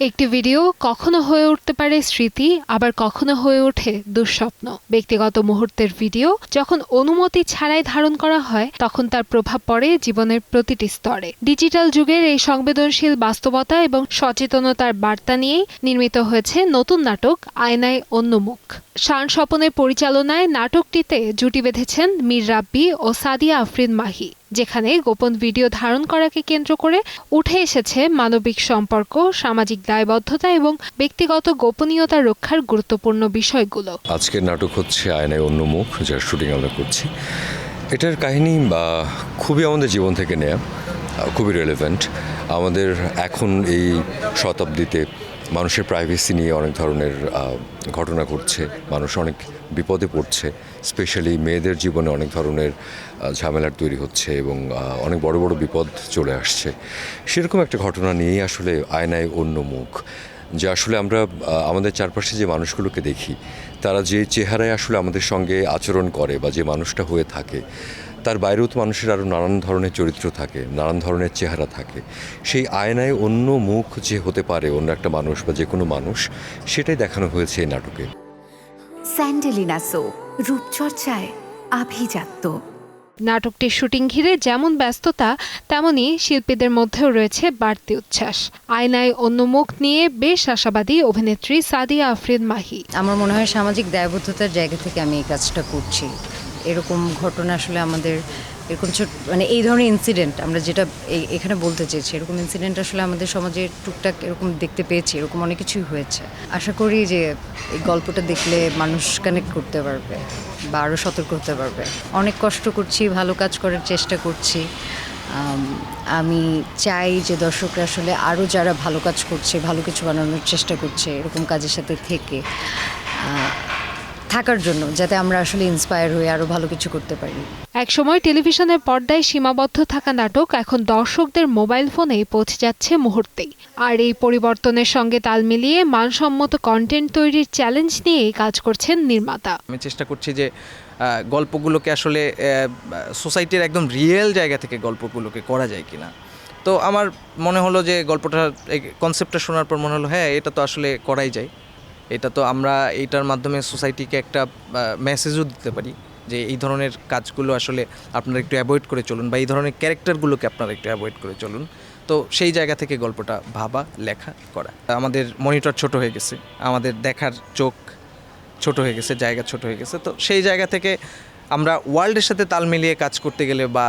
একটি ভিডিও কখনো হয়ে উঠতে পারে স্মৃতি, আবার কখনো হয়ে ওঠে দুঃস্বপ্ন। ব্যক্তিগত মুহূর্তের ভিডিও যখন অনুমতি ছাড়াই ধারণ করা হয়, তখন তার প্রভাব পড়ে জীবনের প্রতিটি স্তরে। ডিজিটাল যুগের এই সংবেদনশীল বাস্তবতা এবং সচেতনতার বার্তা নিয়েই নির্মিত হয়েছে নতুন নাটক আয়নায় অন্য মুখ। শান স্বপনের পরিচালনায় নাটকটিতে জুটি বেঁধেছেন মীর রাব্বি ও সাদিয়া আফরিন মাহি, যেখানে গোপন ভিডিও ধারণ করাকে কেন্দ্র করে উঠে এসেছে মানবিক সম্পর্ক, সামাজিক দায়বদ্ধতা এবং ব্যক্তিগত গোপনীয়তা রক্ষার গুরুত্বপূর্ণ বিষয়গুলো। আজকের নাটক হচ্ছে আয়নায় অন্য মুখ, যার শুটিং আমরা করছি। এটার কাহিনী খুবই আমাদের জীবন থেকে নেয়া, খুবই রেলেভেন্ট। আমাদের এখন এই শতাব্দীতে মানুষের প্রাইভেসি নিয়ে অনেক ধরনের ঘটনা ঘটছে, মানুষ অনেক বিপদে পড়ছে, স্পেশালি মেয়েদের জীবনে অনেক ধরনের ঝামেলার তৈরি হচ্ছে এবং অনেক বড় বড় বিপদ চলে আসছে। সেরকম একটা ঘটনা নিয়েই আসলে আয়নায় অন্য মুখ, যে আসলে আমরা আমাদের চারপাশে যে মানুষগুলোকে দেখি, তারা যে চেহারায় আসলে আমাদের সঙ্গে আচরণ করে বা যে মানুষটা হয়ে থাকে, তার বাইরেও তো মানুষের আরও নানান ধরনের চরিত্র থাকে, নানান ধরনের চেহারা থাকে। সেই আয়নায় অন্য মুখ যে হতে পারে অন্য একটা মানুষ বা যে কোনো মানুষ, সেটাই দেখানো হয়েছে এই নাটকে। স্যান্ডেলিনা সো, রূপচর্চায় আভিজাত্য। নাটকটির শুটিং ঘিরে যেমন ব্যস্ততা, তেমনি শিল্পীদের মধ্যেও রয়েছে বাড়তি উচ্ছ্বাস। আয়নায় অন্য মুখ নিয়ে বেশ আশাবাদী অভিনেত্রী সাদিয়া আফরিন মাহি। আমার মনে হয় সামাজিক দায়বদ্ধতার জায়গা থেকে আমি এই কাজটা করছি। এরকম ঘটনা আসলে আমাদের এরকম মানে এই ধরনের ইনসিডেন্ট আমরা যেটা এখানে বলতে চেয়েছি, এরকম ইনসিডেন্ট আসলে আমাদের সমাজে টুকটাক এরকম দেখতে পেয়েছি, এরকম অনেক কিছুই হয়েছে। আশা করি যে এই গল্পটা দেখলে মানুষ কানেক্ট করতে পারবে বা আরও সতর্ক হতে পারবে। অনেক কষ্ট করছি, ভালো কাজ করার চেষ্টা করছি। আমি চাই যে দর্শকরা আসলে আরও যারা ভালো কাজ করছে, ভালো কিছু বানানোর চেষ্টা করছে, এরকম কাজের সাথে থাকার জন্য, যাতে আমরা আসলে ইন্সপায়ার হয়ে আরও ভালো কিছু করতে পারি। একসময় টেলিভিশনের পর্দায় সীমাবদ্ধ থাকা নাটক এখন দর্শকদের মোবাইল ফোনে পৌঁছে যাচ্ছে মুহূর্তেই। আর এই পরিবর্তনের সঙ্গে তাল মিলিয়ে মানসম্মত কন্টেন্ট তৈরির চ্যালেঞ্জ নিয়েই কাজ করছেন নির্মাতা। আমি চেষ্টা করছি যে গল্পগুলোকে আসলে সোসাইটির একদম রিয়েল জায়গা থেকে গল্পগুলোকে করা যায় কিনা। তো আমার মনে হলো যে গল্পটা কনসেপ্টটা শোনার পর মনে হলো হ্যাঁ, এটা তো আসলে করাই যায়। এটা তো আমরা এইটার মাধ্যমে সোসাইটিকে একটা মেসেজও দিতে পারি যে এই ধরনের কাজগুলো আসলে আপনারা একটু অ্যাভয়েড করে চলুন, বা এই ধরনের ক্যারেক্টারগুলোকে আপনারা একটু অ্যাভয়েড করে চলুন। তো সেই জায়গা থেকে গল্পটা ভাবা, লেখা, করা। আমাদের মনিটর ছোট হয়ে গেছে, আমাদের দেখার চোখ ছোট হয়ে গেছে, জায়গা ছোট হয়ে গেছে। তো সেই জায়গা থেকে আমরা ওয়ার্ল্ডের সাথে তাল মিলিয়ে কাজ করতে গেলে বা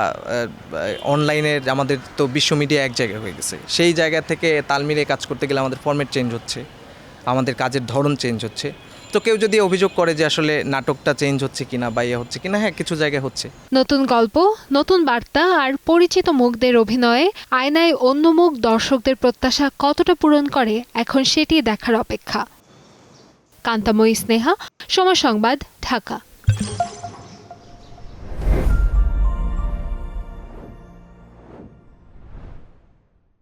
অনলাইনের আমাদের তো বিশ্ব মিডিয়া এক জায়গায় হয়ে গেছে, সেই জায়গা থেকে তাল মিলিয়ে কাজ করতে গেলে আমাদের ফরম্যাট চেঞ্জ হচ্ছে, আমাদের কাজের ধরন চেঞ্জ হচ্ছে। তো কেউ যদি অভিযোগ করে যে আসলে নাটকটা চেঞ্জ হচ্ছে কিনা বা ইয়ে হচ্ছে কিনা, হ্যাঁ, কিছু জায়গায় হচ্ছে। নতুন গল্প, নতুন বার্তা আর পরিচিত মুখদের অভিনয়ে আয়নায় অন্য মুখ দর্শকদের প্রত্যাশা কতটা পূরণ করে, এখন সেটি দেখার অপেক্ষা। কান্তাময়ী স্নেহা, সময় সংবাদ, ঢাকা।